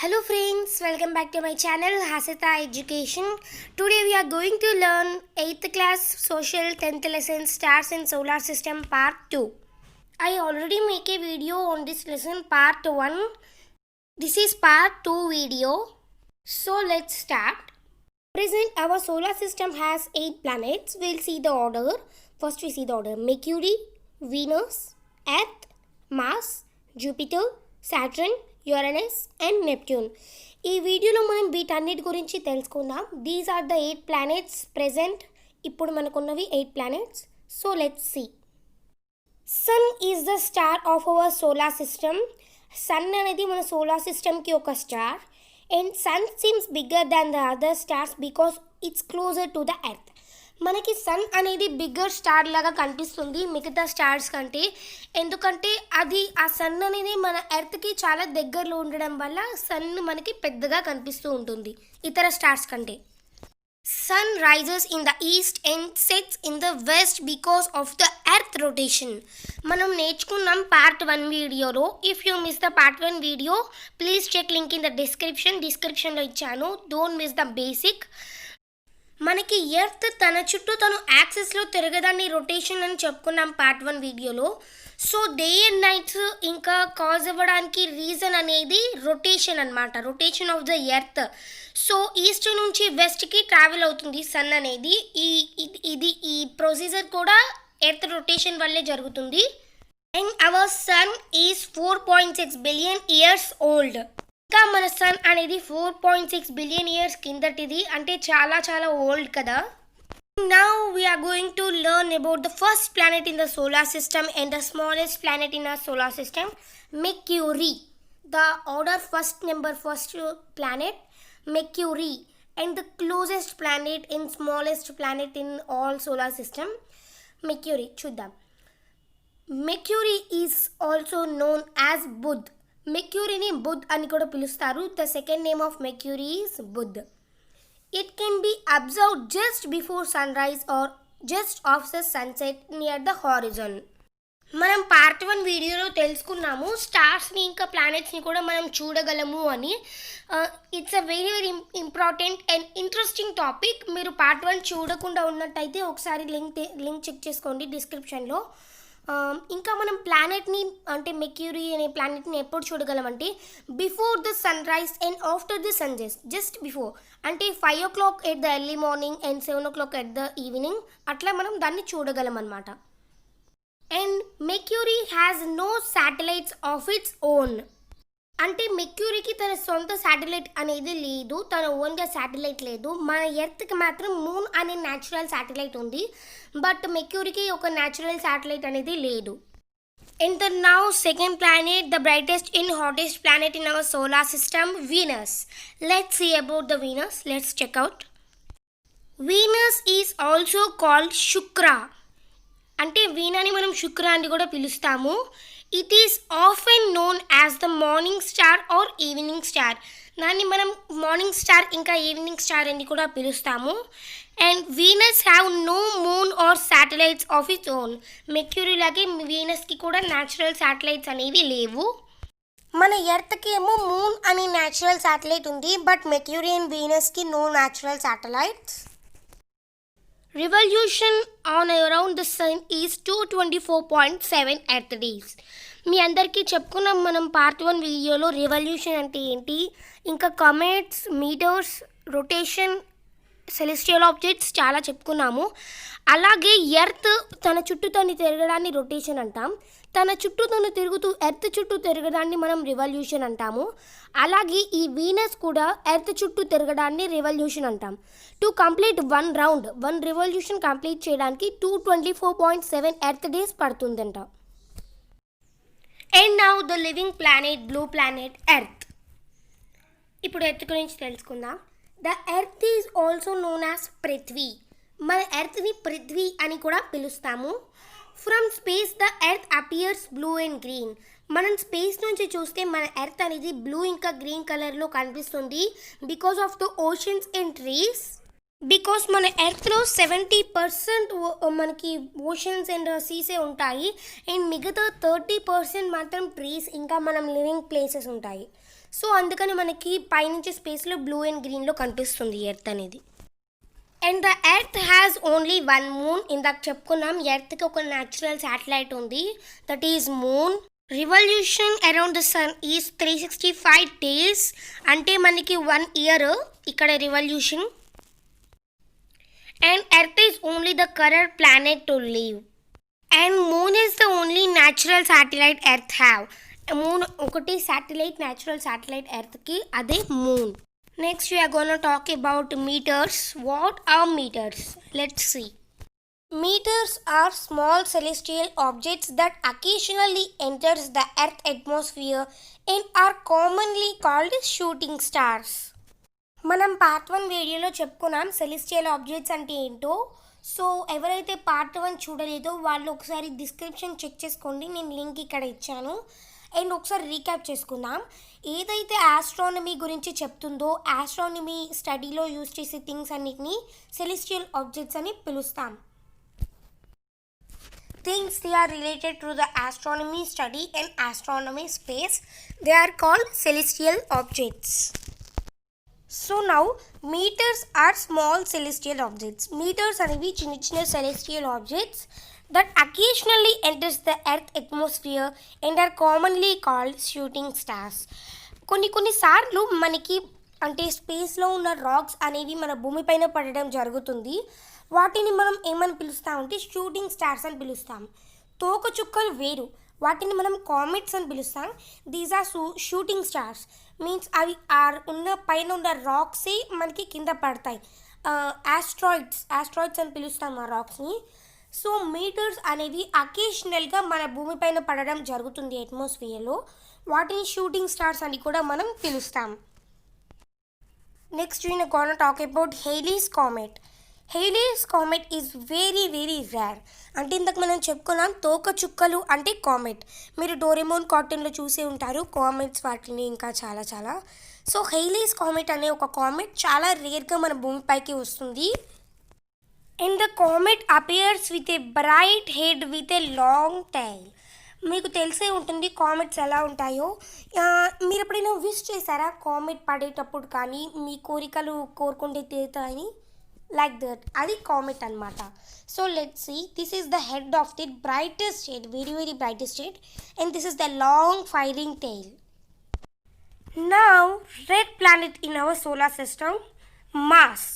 Hello friends, welcome back to my channel Hasita Education. Today we are going to learn 8th class social 10th lesson stars in solar system part 2. I already make a video on this lesson part 1. This is part 2 video. So let's start. Present our solar system has 8 planets. We'll see the order. First we see the order: Mercury, Venus, Earth, Mars, Jupiter, Saturn, Uranus and Neptune. ఈ వీడియోలో మనం వీటన్నిటి గురించి తెలుసుకుందాం. These are the 8 planets present. ఇప్పుడు మనకున్నవి 8 planets. So let's see. Sun is the star of our solar system. Sun అనేది మన సోలార్ సిస్టమ్కి ఒక star. And sun seems bigger than the other stars because it's closer to the earth. మనకి sun అనేది bigger star లాగా కనిపిస్తుంది మిగతా stars కంటే. ఎందుకంటే ఆ సన్ అనేది మన ఎర్త్కి చాలా దగ్గరలో ఉండడం వల్ల సన్ మనకి పెద్దగా కనిపిస్తూ ఉంటుంది ఇతర స్టార్స్ కంటే. Sun rises in the east and sets in the west because of the earth rotation. మనం నేర్చుకున్నాం పార్ట్ 1 వీడియోలో. If you miss the part 1 video please check link in the డిస్క్రిప్షన్లో ఇచ్చాను. Don't miss the basic. మనకి earth తన చుట్టూ తను యాక్సిస్లో తిరగదాన్ని rotation అని చెప్పుకున్నాం పార్ట్ 1 వీడియోలో. సో డే అండ్ నైట్స్ ఇంకా కాజ్ అవ్వడానికి రీజన్ అనేది రొటేషన్ అనమాట, rotation of the earth. So east నుంచి వెస్ట్కి ట్రావెల్ అవుతుంది సన్ అనేది. ఈ ప్రొసీజర్ కూడా ఎర్త్ రొటేషన్ వల్లే జరుగుతుంది. And our sun is 4.6 billion years old. ఇంకా మన సన్ అనేది 4.6 బిలియన్ ఇయర్స్ కిందటిది, అంటే చాలా చాలా ఓల్డ్ కదా. Now we are going to learn about the first planet in the solar system and the smallest planet in our solar system, Mercury. The order first planet Mercury, and the closest planet and smallest planet in all solar system, Mercury. చూద్దాం. Mercury is also known as Budh. మెర్క్యూరీని బుధ్ అని కూడా పిలుస్తారు. The second name of Mercury is Budh. It can be observed just before sunrise or just ఆఫ్ the sunset near the horizon. మనం part 1 వీడియోలో తెలుసుకున్నాము స్టార్స్ని ఇంకా ప్లానెట్స్ని కూడా మనం చూడగలము అని. It's a very very important and interesting topic. మీరు పార్ట్ 1 చూడకుండా ఉన్నట్టయితే ఒకసారి లింక్ చెక్ చేసుకోండి డిస్క్రిప్షన్లో. ఇంకా మనం ప్లానెట్ని అంటే మెర్క్యూరీ అనే ప్లానెట్ని ఎప్పుడు చూడగలమంటే before the sunrise and after the sun just before. అంటే 5 o'clock at the early morning and 7 o'clock at the evening. అట్లా మనం దాన్ని చూడగలం అన్నమాట. And Mercury has no satellites of its own. అంటే మెర్క్యూరీకి తన సొంత శాటిలైట్ అనేది లేదు, తన ఓన్గా శాటిలైట్ లేదు. మన ఎర్త్కి మాత్రం మూన్ అనే న్యాచురల్ శాటిలైట్ ఉంది, బట్ మెర్క్యూరీకి ఒక న్యాచురల్ శాటిలైట్ అనేది లేదు. And the now second planet, the brightest and hottest planet in our solar system, Venus. Let's see about the Venus. Let's check out. Venus is also called Shukra. అంటే వీణని మనం శుక్ర అని కూడా పిలుస్తాము. It is often known as the morning star or evening star. దాన్ని మనం morning star ఇంకా evening star అని కూడా పిలుస్తాము. And Venus have no moon or satellites of its own. Mercury లాగే వీనస్కి కూడా న్యాచురల్ శాటిలైట్స్ అనేవి లేవు. మన ఎర్త్కి ఏమో మూన్ అనే న్యాచురల్ శాటిలైట్ ఉంది, బట్ మెర్క్యూరీ అండ్ వీనస్కి no natural satellites. Revolution on around the sun is 224.7 earth days. మీ అందరికీ చెప్పుకున్నాం మనం పార్ట్ 1 వీడియోలో రెవల్యూషన్ అంటే ఏంటి, ఇంకా కమెట్స్, మీటర్స్, రొటేషన్, సెలెస్టియల్ ఆబ్జెక్ట్స్ చాలా చెప్పుకున్నాము. అలాగే ఎర్త్ తన చుట్టూ తను తిరగడాన్ని రొటేషన్ అంటాం. తన చుట్టూ తను తిరుగుతూ ఎర్త్ చుట్టూ తిరగడాన్ని మనం రివల్యూషన్ అంటాము. అలాగే ఈ వీనస్ కూడా ఎర్త్ చుట్టూ తిరగడాన్ని రివల్యూషన్ అంటాం. To complete 1 round 1 revolution complete చేయడానికి 224.7 ఎర్త్ డేస్ పడుతుందంట. And now the living planet, blue planet, earth. ఇప్పుడు ఎర్త్ గురించి తెలుసుకుందాం. The earth is also known as Prithvi. మన ఎర్త్ని పృథ్వీ అని కూడా పిలుస్తాము. From space the earth appears blue and green. మనం స్పేస్ నుంచి చూస్తే మన ఎర్త్ అనేది బ్లూ ఇంకా గ్రీన్ కలర్లో కనిపిస్తుంది because of the oceans and trees. Because మన ఎర్త్లో 70% మనకి ఓషన్స్ అండ్ సీసే ఉంటాయి, అండ్ మిగతా 30% మాత్రం ట్రీస్ ఇంకా మనం లివింగ్ ప్లేసెస్ ఉంటాయి. సో అందుకని మనకి పైనుంచి స్పేస్లో బ్లూ అండ్ గ్రీన్లో కనిపిస్తుంది ఎర్త్ అనేది. And the earth has only one moon. ఇందాక చెప్పుకున్నాం ఎర్త్కి ఒక న్యాచురల్ శాటిలైట్ ఉంది, that is moon. Revolution around the sun is 365 days, అంటే మనకి 1 year ఇక్కడ revolution. And earth is only the correct planet to live. And moon is the only natural satellite earth have. Moon ఒకటి satellite, natural satellite ఎర్త్కి, అదే moon. Next we are going to talk about meters. What are meters? Let's see. Meters are small celestial objects that occasionally enters the earth atmosphere and are commonly called shooting stars. మనం part 1 వీడియోలో చెప్పుకున్నాం celestial objects అంటే ఏంటో. So ఎవరైతే part 1 చూడలేదో వాళ్ళు ఒకసారి description check చేసుకోండి, నేను లింక్ ఇక్కడ ఇచ్చాను. అండ్ ఒకసారి రీక్యాప్ చేసుకుందాం. ఏదైతే ఆస్ట్రానమీ గురించి చెప్తుందో, ఆస్ట్రానమీ స్టడీలో యూజ్ చేసే థింగ్స్ అన్నిటినీ సెలెస్టియల్ ఆబ్జెక్ట్స్ అని పిలుస్తాం. Things they are related to the astronomy study and astronomy space, they are called celestial objects. So now meters are small celestial objects. Meters అనేవి చిన్న చిన్న celestial objects that occasionally enters the earth atmosphere and are commonly called shooting stars. కొన్నిసార్లు మనకి అంటే స్పేస్లో ఉన్న racks అనేవి మన భూమిపైన పడడం జరుగుతుంది. వాటిని మనం ఏమని పిలుస్తామంటే షూటింగ్ స్టార్స్ అని పిలుస్తాం. తోకచుక్కలు వేరు, వాటిని మనం కామెట్స్ అని పిలుస్తాం. These are shooting stars means అవి ఉన్న పైన ఉన్న రాక్సే మనకి కింద పడతాయి. ఆస్ట్రాయిడ్స్ అని పిలుస్తాం ఆ రాక్స్ని. సో మీటర్స్ అనేవి అకేషనల్గా మన భూమిపైన పడడం జరుగుతుంది అట్మాస్ఫియర్లో, వాటిని షూటింగ్ స్టార్స్ అని కూడా మనం పిలుస్తాం. Next we're gonna talk about Halley's comet. Halley's comet is very very rare. అంటే ఇంతకు మనం చెప్పుకున్నాం తోక చుక్కలు అంటే కామెట్. మీరు డోరేమోన్ కార్టూన్లో చూసే ఉంటారు కామెట్స్, వాటిని ఇంకా చాలా చాలా. సో హేలీస్ కామెట్ అనే ఒక కామెట్ చాలా రేర్గా మన భూమిపైకి వస్తుంది. And the comet appears with a bright head with a long tail. మీకు తెలిసే ఉంటుంది కామెట్స్ ఎలా ఉంటాయో. మీరు ఎప్పుడైనా విష్ చేశారా కామెట్ పడేటప్పుడు కానీ మీ కోరికలు కోరుకుంటే తీరుతాయని? లైక్ దట్, అది కామెట్ అనమాట. So let's see, this is the head of the brightest shade, very very brightest shade, and this is the long firing tail. Now red planet in our solar system, Mars.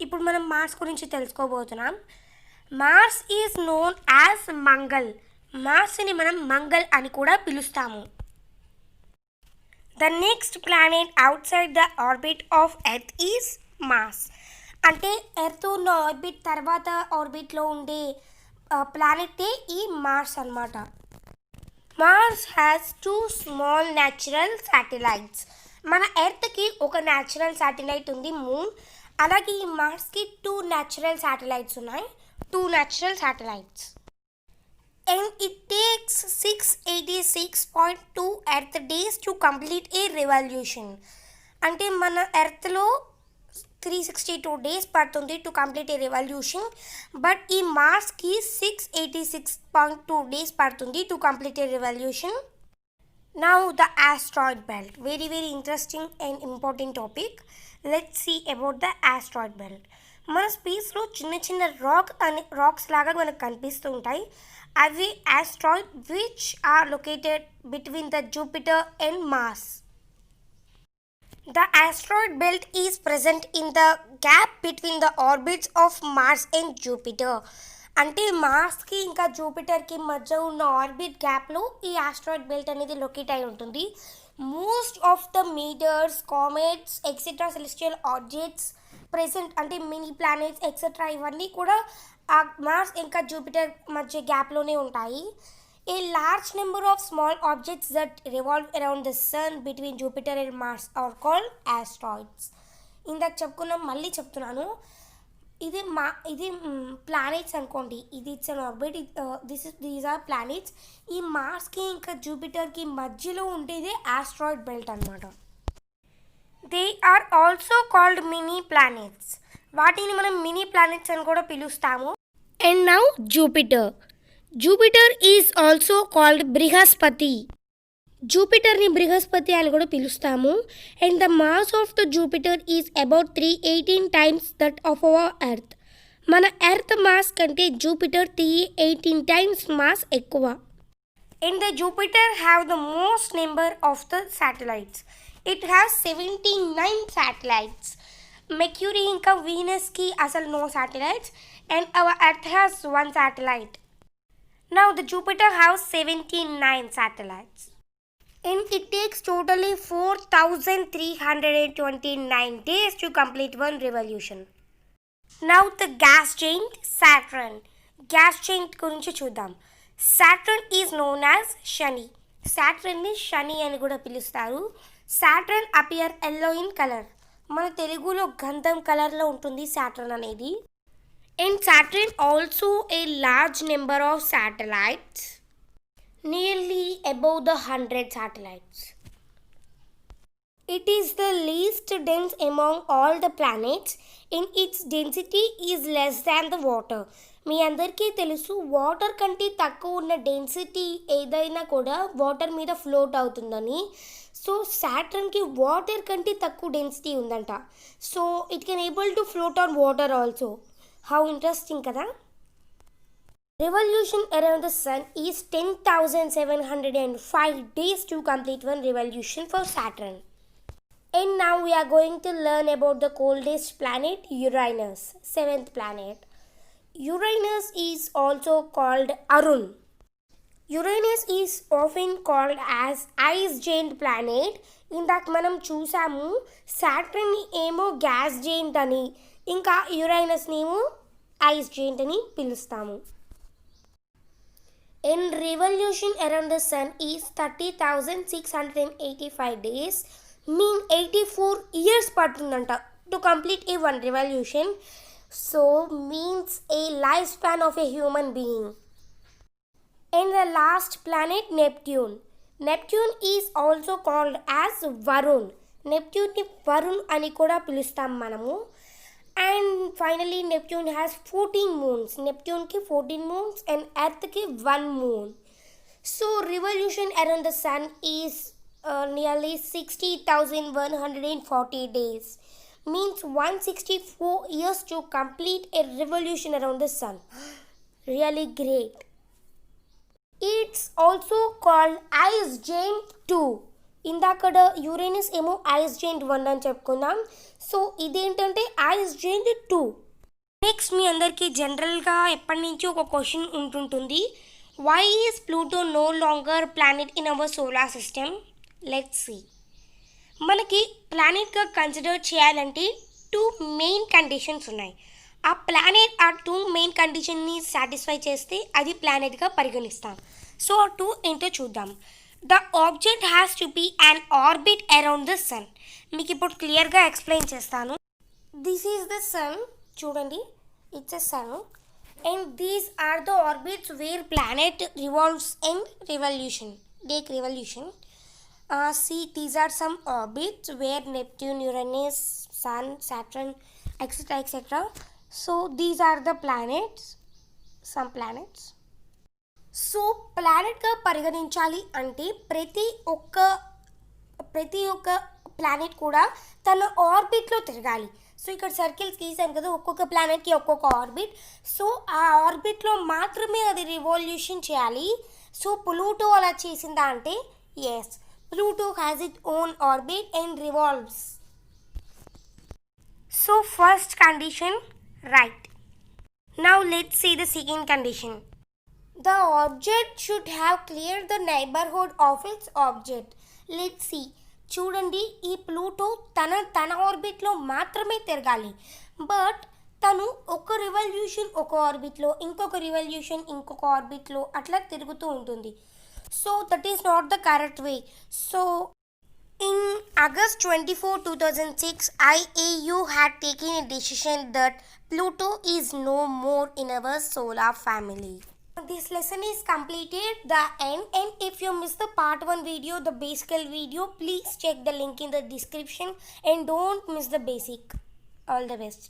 ఇప్పుడు మనం Mars గురించి తెలుసుకోబోతున్నాం. Mars is known as Mangal. మార్స్ని మనం మంగల్ అని కూడా పిలుస్తాము. The next planet outside the orbit of earth is Mars. అంటే ఎర్త్ ఉన్న ఆర్బిట్ తర్వాత ఆర్బిట్లో ఉండే ప్లానెటే ఈ మార్స్ అన్నమాట. Mars has 2 small natural satellites. మన ఎర్త్కి ఒక న్యాచురల్ శాటిలైట్ ఉంది, మూన్. అలాగే ఈ మార్స్కి 2 న్యాచురల్ శాటిలైట్స్ ఉన్నాయి, 2 natural satellites. And it takes 686.2 earth days to complete A revolution. అంటే మన ఎర్త్లో 362 డేస్ పడుతుంది to complete A revolution, but ఈ మార్స్కి 686.2 డేస్ పడుతుంది to complete A revolution. Now the asteroid belt, very very interesting and important topic. Let's see about the asteroid belt. మన స్పేస్లో చిన్న చిన్న racks లాగా మనకు కనిపిస్తూ ఉంటాయి. అవి asteroid which are located between the Jupiter and Mars. The asteroid belt is present in the gap between the orbits of Mars and Jupiter. అంటే మార్స్కి ఇంకా జూపిటర్కి మధ్య ఉన్న ఆర్బిట్ గ్యాప్లో ఈ ఆస్ట్రాయిడ్ బెల్ట్ అనేది లొకేట్ అయి ఉంటుంది. Most of the meteors, comets etcetera celestial objects present అంటే మినీ ప్లానెట్స్ ఎక్సెట్రా ఇవన్నీ కూడా ఆ మార్స్ ఇంకా జూపిటర్ మధ్య గ్యాప్లోనే ఉంటాయి. A large number of small objects that revolve around the sun between Jupiter and Mars are called asteroids. ఇందాక చెప్పుకున్నాం, మళ్ళీ చెప్తున్నాను. ఇది ప్లానెట్స్ అనుకోండి, ఇది it's an orbit, these are planets. ఈ మార్స్కి ఇంకా జూపిటర్కి మధ్యలో ఉండేదే ఆస్ట్రాయిడ్ బెల్ట్ అనమాట. They are also called mini planets. వాటిని మనం మినీ ప్లానెట్స్ అని కూడా పిలుస్తాము. And now Jupiter. Jupiter is also called Brihaspati. జూపిటర్ని బృహస్పతి అని కూడా పిలుస్తాము. And the mass of the Jupiter is about 318 times that of our earth. మన ఎర్త్ మాస్ కంటే జూపిటర్ 318 టైమ్స్ మాస్ ఎక్కువ. And the Jupiter have the most number of the satellites. It has 79 satellites. Mercury ఇంకా వీనస్కి అసలు no satellites. And our earth has 1 satellite. Now the Jupiter have 79 satellites. And it takes totally 4,329 days to complete one revolution. Now the gas giant Saturn. Gas giant గురించి చూద్దాం. Saturn is known as Shani. Saturn ని శని అని కూడా పిలుస్తారు. Saturn appear yellow in color. మన తెలుగులో గంధం కలర్లో ఉంటుంది Saturn అనేది. And Saturn also a large number of satellites. Nearly above the 100 satellites. It is the least dense among all the planets and its density is less than the water. మీ అందరికీ తెలుసు water కంటే తక్కువ ఉన్న density ఏదైనా కూడా water మీద float అవుతుందని. So సాటర్న్కి water కంటే తక్కువ డెన్సిటీ ఉందంట. So it can able to float on water also. How interesting కదా. Revolution around the sun is 10,705 days to complete one revolution for Saturn. And now we are going to learn about the coldest planet, Uranus, 7th planet. Uranus is also called Arun. Uranus is often called as ice giant planet. ఇందాక మనం చూసాము Saturn ఏమో gas giant అని, ఇంకా యురైనస్ని ఏమో ice giant అని పిలుస్తాము. In revolution around the sun is 30,685 days. Mean 84 years పడుతుందంట to complete a one revolution. So means a lifespan of a human being. And the last planet Neptune. Neptune is also called as Varun. Neptune ni Varun అని కూడా పిలుస్తాం మనము. And finally Neptune has 14 moons. Neptune ki 14 moons and Earth ki 1 moon. So revolution around the sun is nearly 60,140 days. Means 164 years to complete a revolution around the sun. Really great. It's also called ice giant 2. ఇందాకడ Uranus ఏమో ice giant 1 అని చెప్పుకుందాం. So ఇదేంటంటే ice giant 2. Next మీ అందరికీ జనరల్గా ఎప్పటి నుంచి ఒక క్వశ్చన్ ఉంటుంటుంది. Why is Pluto no longer planet in our solar system? Let's see. మనకి ప్లానెట్గా కన్సిడర్ చేయాలంటే 2 మెయిన్ కండిషన్స్ ఉన్నాయి. ఆ ప్లానెట్ ఆ 2 మెయిన్ కండిషన్ని సాటిస్ఫై చేస్తే అది ప్లానెట్గా పరిగణిస్తాం. సో ఆ 2 ఏంటో చూద్దాం. The object has to be an orbit around the sun. మీకు ఇప్పుడు క్లియర్గా ఎక్స్ప్లెయిన్ చేస్తాను. This is the sun. చూడండి, it's a sun. And these are the orbits where planet revolves in revolution. Take revolution. See, these are some orbits where Neptune, Uranus, Sun, Saturn, etc. etc. So these are the planets, some planets. So ప్లానెట్గా పరిగణించాలి అంటే ప్రతి ఒక్క planet కూడా తన ఆర్బిట్లో తిరగాలి. So ఇక్కడ circles గీసాం కదా, ఒక్కొక్క ప్లానెట్కి ఒక్కొక్క ఆర్బిట్. సో ఆ ఆర్బిట్లో మాత్రమే అది రివాల్యూషన్ చేయాలి. సో ప్లూటో అలా చేసిందా అంటే yes, Pluto has it own orbit and revolves. So first condition right. Now let's see the second condition. The object should have cleared the neighborhood of its object. Let's see. చూడండి, ఈ Pluto తన ఆర్బిట్లో మాత్రమే తిరగాలి. But తను ఒక revolution ఒక ఆర్బిట్లో, ఇంకొక revolution ఇంకొక ఆర్బిట్లో అట్లా తిరుగుతూ ఉంటుంది. So that is not the correct way. So in August 24, 2006, IAU had taken a decision that Pluto is no more in our solar family. This lesson is completed the end, and if you missed the part 1 video, the basic video, please check the link in the description and don't miss the basic. All the best.